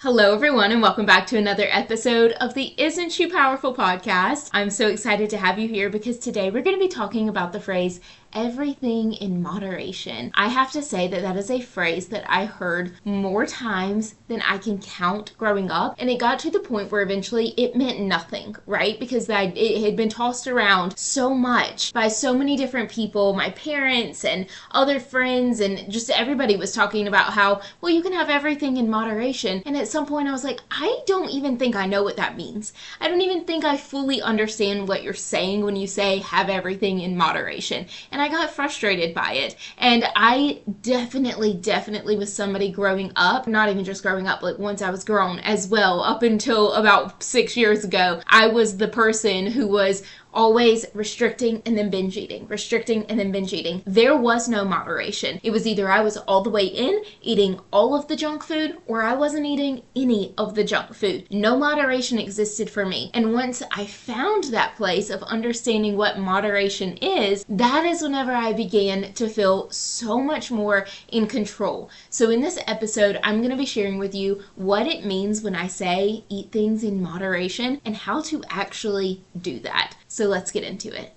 Hello, everyone, and welcome back to another episode of the Isn't She Powerful podcast. I'm so excited to have you here because today we're going to be talking about the phrase everything in moderation. I have to say that is a phrase that I heard more times than I can count growing up, and it got to the point where eventually it meant nothing, right? Because it had been tossed around so much by so many different people, my parents and other friends, and just everybody was talking about how, well, you can have everything in moderation. And at some point I was like, I don't even think I know what that means. I don't even think I fully understand what you're saying when you say have everything in moderation. And I got frustrated by it. And I definitely was somebody growing up, not even just growing up, like once I was grown as well, up until about 6 years ago, I was the person who was always restricting and then binge eating, restricting and then binge eating. There was no moderation. It was either I was all the way in, eating all of the junk food, or I wasn't eating any of the junk food. No moderation existed for me. And once I found that place of understanding what moderation is, that is whenever I began to feel so much more in control. So in this episode, I'm going to be sharing with you what it means when I say eat things in moderation and how to actually do that. So let's get into it.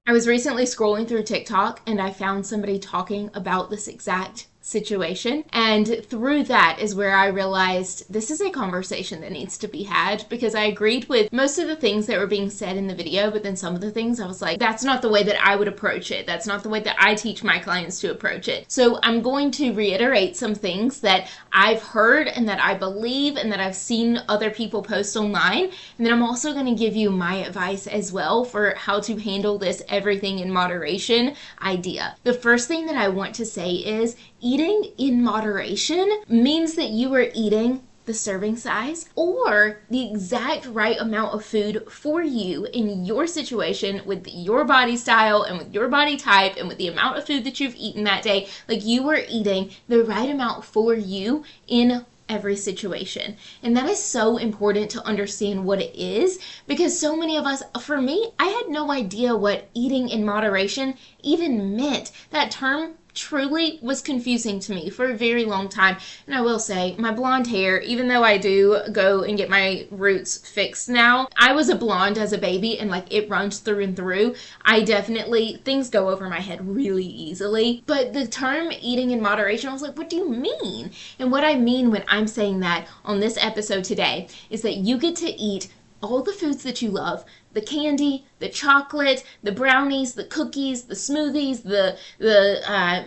I was recently scrolling through TikTok and I found somebody talking about this exact situation, and through that is where I realized this is a conversation that needs to be had, because I agreed with most of the things that were being said in the video, but then some of the things I was like, that's not the way that I would approach it. That's not the way that I teach my clients to approach it. So I'm going to reiterate some things that I've heard and that I believe and that I've seen other people post online, and then I'm also going to give you my advice as well for how to handle this everything in moderation idea. The first thing that I want to say is eating in moderation means that you are eating the serving size or the exact right amount of food for you in your situation with your body style and with your body type and with the amount of food that you've eaten that day. Like, you are eating the right amount for you in every situation. And that is so important to understand what it is, because so many of us, for me, I had no idea what eating in moderation even meant. That term truly was confusing to me for a very long time. And I will say, my blonde hair, even though I do go and get my roots fixed now, I was a blonde as a baby and like it runs through and through. I definitely, things go over my head really easily. But the term eating in moderation, I was like, what do you mean? And what I mean when I'm saying that on this episode today is that you get to eat all the foods that you love, the candy, the chocolate, the brownies, the cookies, the smoothies, the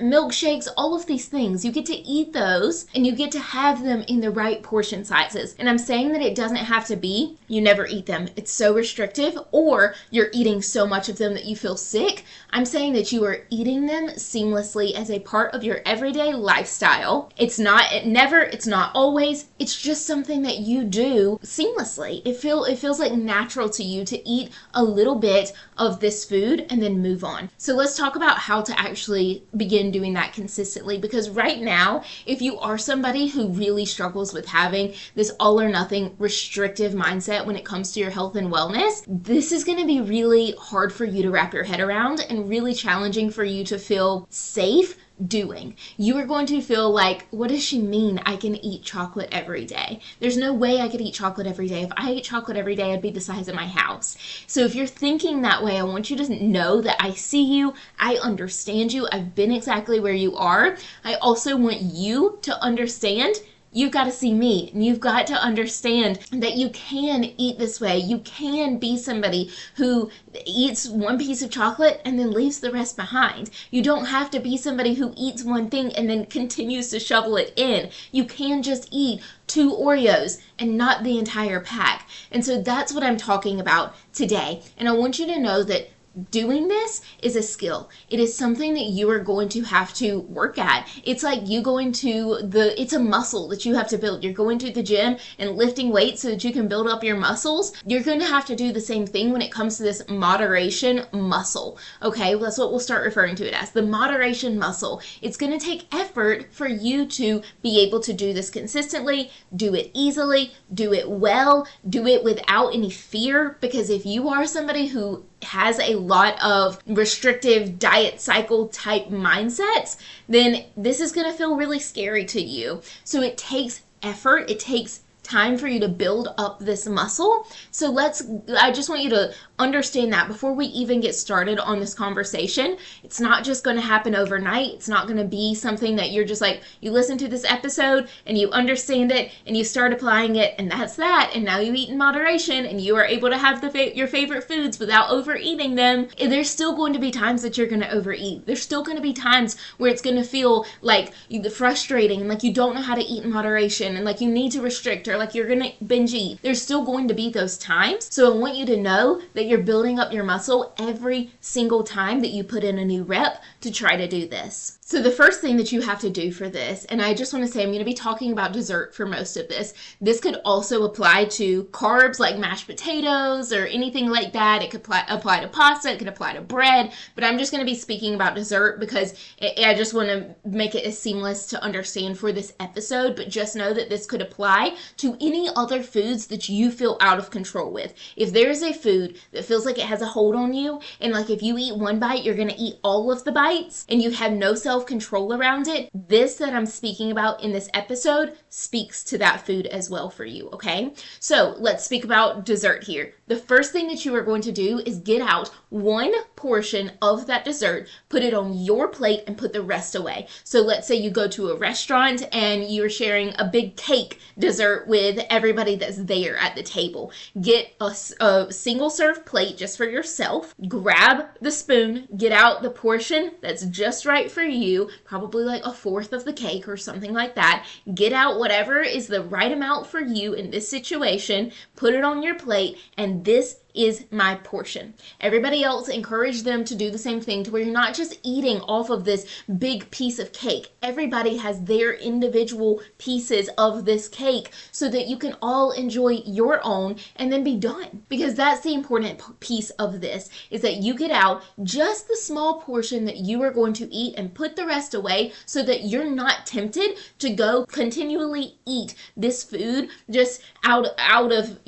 milkshakes, all of these things. You get to eat those and you get to have them in the right portion sizes. And I'm saying that it doesn't have to be you never eat them. It's so restrictive, or you're eating so much of them that you feel sick. I'm saying that you are eating them seamlessly as a part of your everyday lifestyle. It's not always. It's just something that you do seamlessly. It feels like natural to you to eat a little bit of this food and then move on. So let's talk about how to actually begin doing that consistently, because right now, if you are somebody who really struggles with having this all or nothing restrictive mindset when it comes to your health and wellness, this is going to be really hard for you to wrap your head around and really challenging for you to feel safe doing. You are going to feel like, what does she mean I can eat chocolate every day? There's no way I could eat chocolate every day. If I ate chocolate every day, I'd be the size of my house. So if you're thinking that way, I want you to know that I see you, I understand you, I've been exactly where you are. I also want you to understand you've got to see me, and you've got to understand that you can eat this way. You can be somebody who eats one piece of chocolate and then leaves the rest behind. You don't have to be somebody who eats one thing and then continues to shovel it in. You can just eat 2 Oreos and not the entire pack. And so that's what I'm talking about today. And I want you to know that doing this is a skill. It is something that you are going to have to work at. It's like you going to it's a muscle that you have to build. You're going to the gym and lifting weights so that you can build up your muscles. You're going to have to do the same thing when it comes to this moderation muscle. Okay, well, that's what we'll start referring to it as, the moderation muscle. It's going to take effort for you to be able to do this consistently, do it easily, do it well, do it without any fear, because if you are somebody who has a lot of restrictive diet cycle type mindsets, then this is going to feel really scary to you. So it takes effort, it takes time for you to build up this muscle. So I just want you to understand that before we even get started on this conversation. It's not just going to happen overnight. It's not going to be something that you're just like, you listen to this episode and you understand it and you start applying it and that's that. And now you eat in moderation and you are able to have your favorite foods without overeating them. And there's still going to be times that you're going to overeat. There's still going to be times where it's going to feel like frustrating and like you don't know how to eat in moderation and like you need to restrict or like you're going to binge eat. There's still going to be those times. So I want you to know that you're building up your muscle every single time that you put in a new rep to try to do this. So the first thing that you have to do for this, and I just want to say I'm going to be talking about dessert for most of this. This could also apply to carbs like mashed potatoes or anything like that. It could apply to pasta. It could apply to bread. But I'm just going to be speaking about dessert because I just want to make it as seamless to understand for this episode. But just know that this could apply to any other foods that you feel out of control with. If there is a food that feels like it has a hold on you, and like if you eat one bite, you're going to eat all of the bites, and you have no self-control around it, this that I'm speaking about in this episode speaks to that food as well for you, okay? So let's speak about dessert here. The first thing that you are going to do is get out one portion of that dessert, put it on your plate, and put the rest away. So let's say you go to a restaurant and you're sharing a big cake dessert with everybody that's there at the table. Get a single serve plate just for yourself. Grab the spoon, get out the portion that's just right for you, probably like a fourth of the cake or something like that. Get out whatever is the right amount for you in this situation, put it on your plate, and this is my portion. Everybody else, encourage them to do the same thing to where you're not just eating off of this big piece of cake. Everybody has their individual pieces of this cake so that you can all enjoy your own and then be done. Because that's the important piece of this, is that you get out just the small portion that you are going to eat and put the rest away so that you're not tempted to go continually eat this food just out of,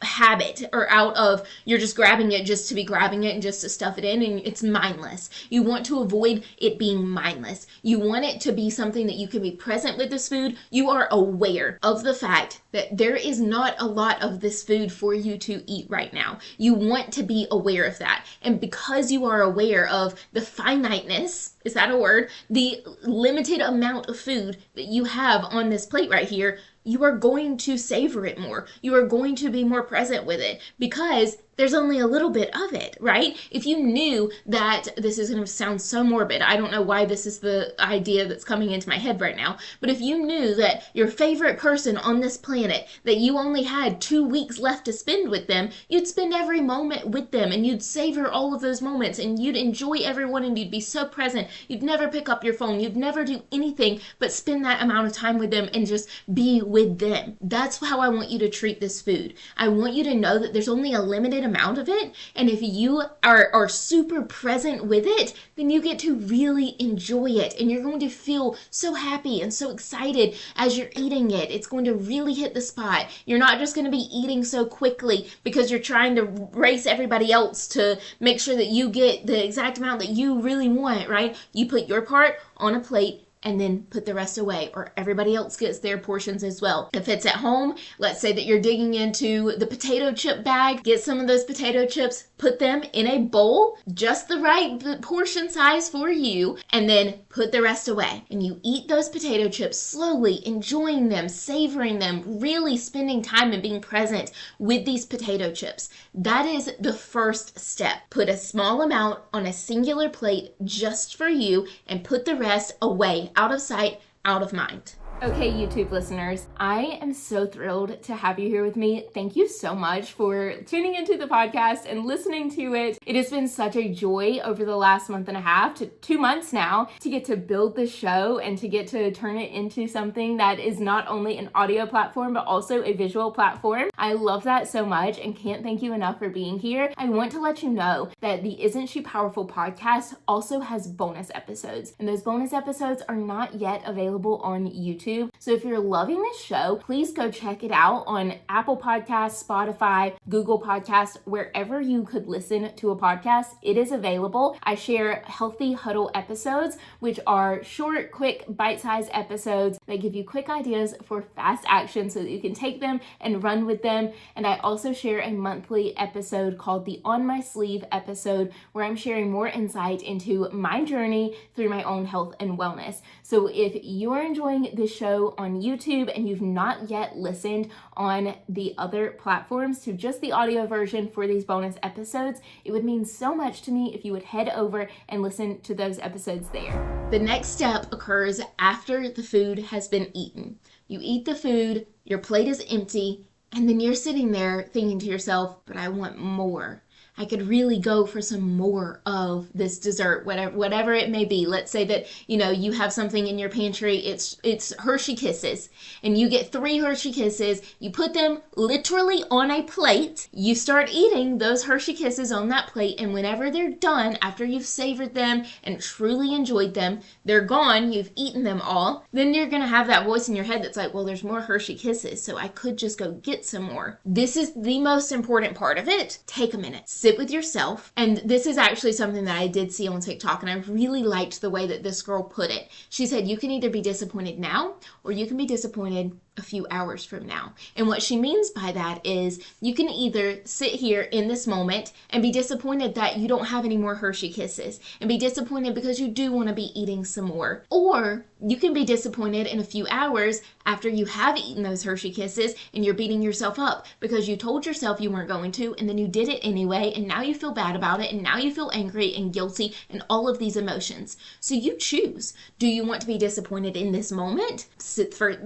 habit, or out of you're just grabbing it just to be grabbing it and just to stuff it in, and it's mindless. You want to avoid it being mindless. You want it to be something that you can be present with this food. You are aware of the fact that there is not a lot of this food for you to eat right now. You want to be aware of that. And because you are aware of the finiteness, is that a word? The limited amount of food that you have on this plate right here, you are going to savor it more. You are going to be more present with it because there's only a little bit of it, right? If you knew that, this is going to sound so morbid, I don't know why this is the idea that's coming into my head right now, but if you knew that your favorite person on this planet, that you only had 2 weeks left to spend with them, you'd spend every moment with them and you'd savor all of those moments and you'd enjoy everyone and you'd be so present. You'd never pick up your phone. You'd never do anything but spend that amount of time with them and just be with them. That's how I want you to treat this food. I want you to know that there's only a limited amount of it, and if you are super present with it, then you get to really enjoy it, and you're going to feel so happy and so excited as you're eating it. It's going to really hit the spot. You're not just going to be eating so quickly because you're trying to race everybody else to make sure that you get the exact amount that you really want, right? You put your part on a plate and then put the rest away, or everybody else gets their portions as well. If it's at home, let's say that you're digging into the potato chip bag, get some of those potato chips, put them in a bowl, just the right portion size for you, and then put the rest away. And you eat those potato chips slowly, enjoying them, savoring them, really spending time and being present with these potato chips. That is the first step. Put a small amount on a singular plate just for you and put the rest away, out of sight, out of mind. Okay, YouTube listeners, I am so thrilled to have you here with me. Thank you so much for tuning into the podcast and listening to it. It has been such a joy over the last month and a half to 2 months now to get to build this show and to get to turn it into something that is not only an audio platform, but also a visual platform. I love that so much and can't thank you enough for being here. I want to let you know that the Isn't She Powerful podcast also has bonus episodes, and those bonus episodes are not yet available on YouTube. YouTube. So if you're loving this show, please go check it out on Apple Podcasts, Spotify, Google Podcasts, wherever you could listen to a podcast. It is available. I share Healthy Huddle episodes, which are short, quick, bite-sized episodes that give you quick ideas for fast action so that you can take them and run with them. And I also share a monthly episode called the On My Sleeve episode, where I'm sharing more insight into my journey through my own health and wellness. So if you're enjoying this show on YouTube and you've not yet listened on the other platforms to just the audio version for these bonus episodes, it would mean so much to me if you would head over and listen to those episodes there. The next step occurs after the food has been eaten. You eat the food, your plate is empty, and then you're sitting there thinking to yourself, but I want more. I could really go for some more of this dessert, whatever it may be. Let's say that, you have something in your pantry, it's Hershey Kisses, and you get 3 Hershey Kisses, you put them literally on a plate, you start eating those Hershey Kisses on that plate, and whenever they're done, after you've savored them and truly enjoyed them, they're gone, you've eaten them all, then you're gonna have that voice in your head that's like, well, there's more Hershey Kisses, so I could just go get some more. This is the most important part of it. Take a minute. Sit with yourself. And this is actually something that I did see on TikTok, and I really liked the way that this girl put it. She said, you can either be disappointed now, or you can be disappointed a few hours from now. And what she means by that is you can either sit here in this moment and be disappointed that you don't have any more Hershey Kisses and be disappointed because you do want to be eating some more. Or you can be disappointed in a few hours after you have eaten those Hershey Kisses and you're beating yourself up because you told yourself you weren't going to, and then you did it anyway, and now you feel bad about it, and now you feel angry and guilty and all of these emotions. So you choose. Do you want to be disappointed in this moment? Sit for,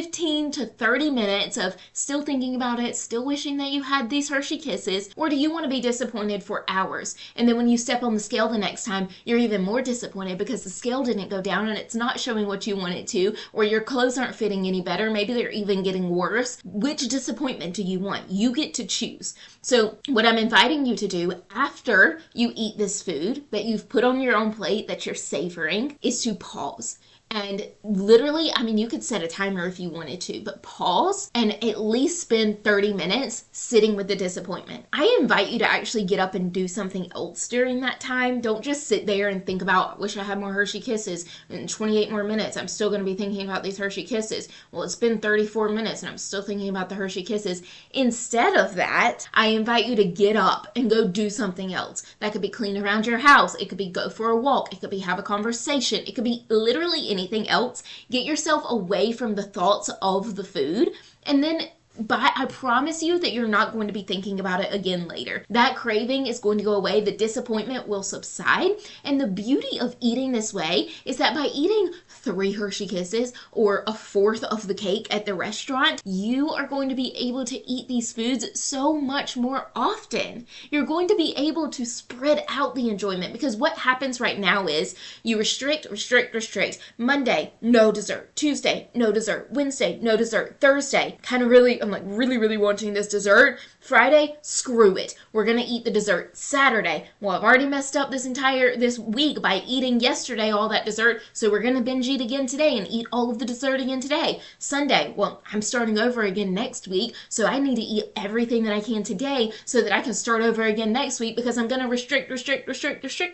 15 to 30 minutes of still thinking about it, still wishing that you had these Hershey Kisses, or do you want to be disappointed for hours? And then when you step on the scale the next time, you're even more disappointed because the scale didn't go down and it's not showing what you want it to, or your clothes aren't fitting any better. Maybe they're even getting worse. Which disappointment do you want? You get to choose. So what I'm inviting you to do after you eat this food that you've put on your own plate that you're savoring is to pause. And literally, you could set a timer if you wanted to, but pause and at least spend 30 minutes sitting with the disappointment. I invite you to actually get up and do something else during that time. Don't just sit there and think about, I wish I had more Hershey Kisses. In 28 more minutes, I'm still going to be thinking about these Hershey Kisses. Well, it's been 34 minutes and I'm still thinking about the Hershey Kisses. Instead of that, I invite you to get up and go do something else. That could be clean around your house. It could be go for a walk. It could be have a conversation. It could be literally anything else. Get yourself away from the thoughts of the food, and then I promise you that you're not going to be thinking about it again later. That craving is going to go away. The disappointment will subside. And the beauty of eating this way is that by eating 3 Hershey Kisses or a fourth of the cake at the restaurant, you are going to be able to eat these foods so much more often. You're going to be able to spread out the enjoyment, because what happens right now is you restrict. Monday, no dessert. Tuesday, no dessert. Wednesday, no dessert. Thursday, I'm really wanting this dessert. Friday, screw it. We're going to eat the dessert. Saturday, well, I've already messed up this week by eating yesterday all that dessert, so we're going to binge eat again today and eat all of the dessert again today. Sunday, well, I'm starting over again next week, so I need to eat everything that I can today so that I can start over again next week, because I'm going to restrict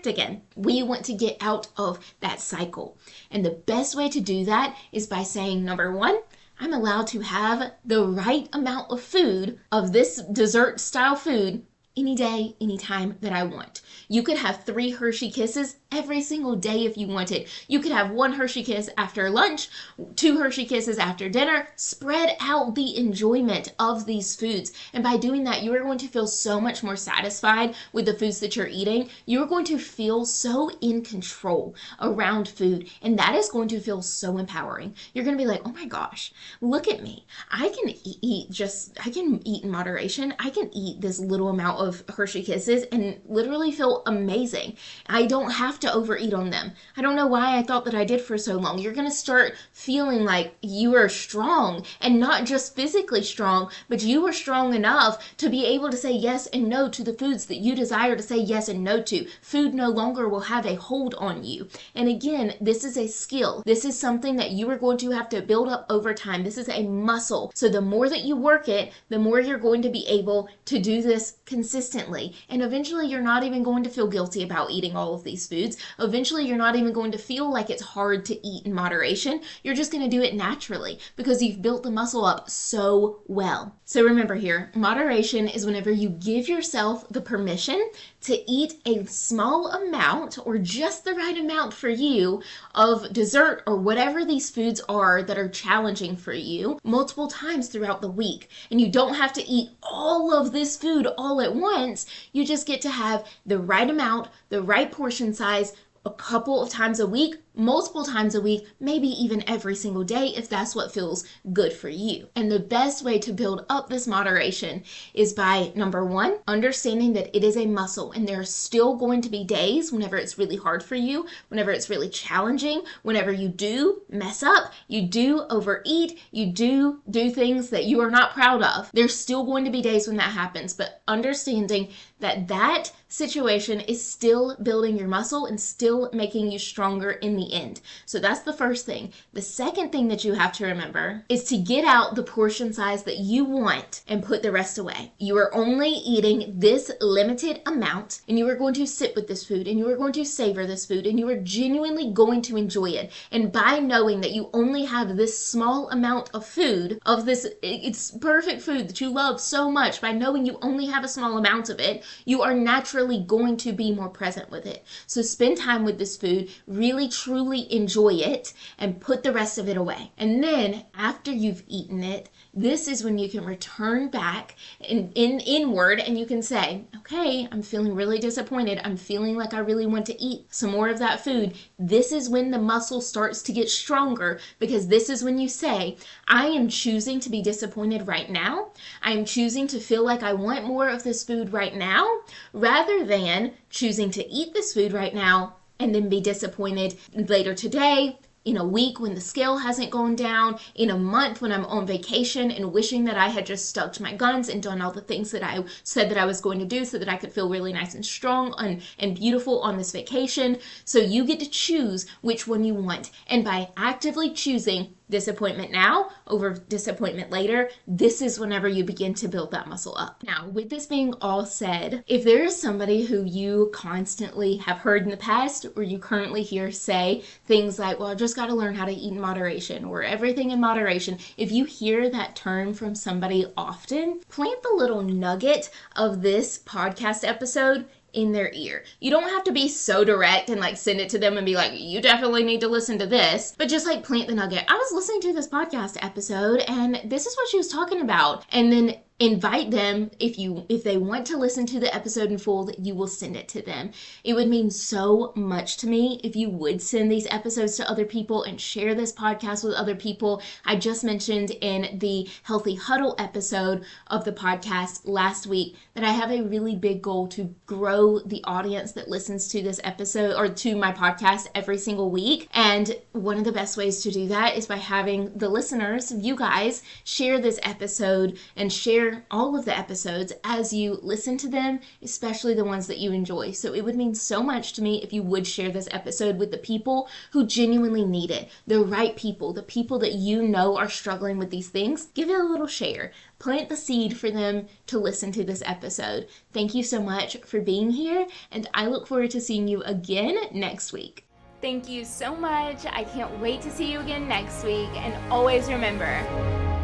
again. We want to get out of that cycle. And the best way to do that is by saying, number 1, I'm allowed to have the right amount of food, of this dessert style food, any day, anytime that I want. You could have 3 Hershey Kisses every single day if you wanted. You could have 1 Hershey Kiss after lunch, 2 Hershey Kisses after dinner. Spread out the enjoyment of these foods. And by doing that, you are going to feel so much more satisfied with the foods that you're eating. You're going to feel so in control around food. And that is going to feel so empowering. You're going to be like, oh my gosh, look at me. I can eat in moderation. I can eat this little amount of Hershey Kisses and literally feel amazing. I don't have to overeat on them. I don't know why I thought that I did for so long. You're going to start feeling like you are strong, and not just physically strong, but you are strong enough to be able to say yes and no to the foods that you desire to say yes and no to. Food no longer will have a hold on you. And again, this is a skill. This is something that you are going to have to build up over time. This is a muscle. So the more that you work it, the more you're going to be able to do this consistently. And eventually you're not even going to feel guilty about eating all of these foods. Eventually you're not even going to feel like it's hard to eat in moderation. You're just going to do it naturally because you've built the muscle up so well. So remember here, moderation is whenever you give yourself the permission to eat a small amount, or just the right amount for you, of dessert or whatever these foods are that are challenging for you multiple times throughout the week. And you don't have to eat all of this food all at once. You just get to have the right amount, the right portion size, a couple of times a week, multiple times a week, maybe even every single day if that's what feels good for you. And the best way to build up this moderation is by, number one, understanding that it is a muscle, and there are still going to be days whenever it's really hard for you, whenever it's really challenging, whenever you do mess up, you do overeat, you do things that you are not proud of. There's still going to be days when that happens, but understanding that situation is still building your muscle and still making you stronger in the end. So that's the first thing. The second thing that you have to remember is to get out the portion size that you want and put the rest away. You are only eating this limited amount, and you are going to sit with this food, and you are going to savor this food, and you are genuinely going to enjoy it. And by knowing that you only have this small amount of food, of this, it's perfect food that you love so much, by knowing you only have a small amount of it, you are naturally going to be more present with it. So spend time with this food, really truly enjoy it, and put the rest of it away. And then after you've eaten it, this is when you can return back inward, and you can say, okay, I'm feeling really disappointed. I'm feeling like I really want to eat some more of that food. This is when the muscle starts to get stronger, because this is when you say, I am choosing to be disappointed right now. I am choosing to feel like I want more of this food right now, rather than choosing to eat this food right now and then be disappointed later today, in a week when the scale hasn't gone down, in a month when I'm on vacation and wishing that I had just stuck to my guns and done all the things that I said that I was going to do so that I could feel really nice and strong and beautiful on this vacation. So you get to choose which one you want. And by actively choosing disappointment now over disappointment later, this is whenever you begin to build that muscle up. Now, with this being all said, if there is somebody who you constantly have heard in the past, or you currently hear say things like, well, I just got to learn how to eat in moderation, or everything in moderation, if you hear that term from somebody often, plant the little nugget of this podcast episode in their ear. You don't have to be so direct and like send it to them and be like, you definitely need to listen to this, but just like plant the nugget. I was listening to this podcast episode and this is what she was talking about. And then invite them, if they want to listen to the episode in full, that you will send it to them. It would mean so much to me if you would send these episodes to other people and share this podcast with other people. I just mentioned in the Healthy Huddle episode of the podcast last week that I have a really big goal to grow the audience that listens to this episode or to my podcast every single week. And one of the best ways to do that is by having the listeners, you guys, share this episode and share all of the episodes as you listen to them, especially the ones that you enjoy. So it would mean so much to me if you would share this episode with the people who genuinely need it, the right people, the people that you know are struggling with these things. Give it a little share. Plant the seed for them to listen to this episode. Thank you so much for being here, and I look forward to seeing you again next week. Thank you so much. I can't wait to see you again next week. And always remember,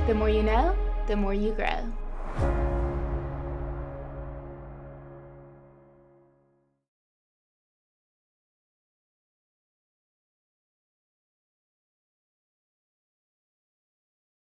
the more you know, the more you grow.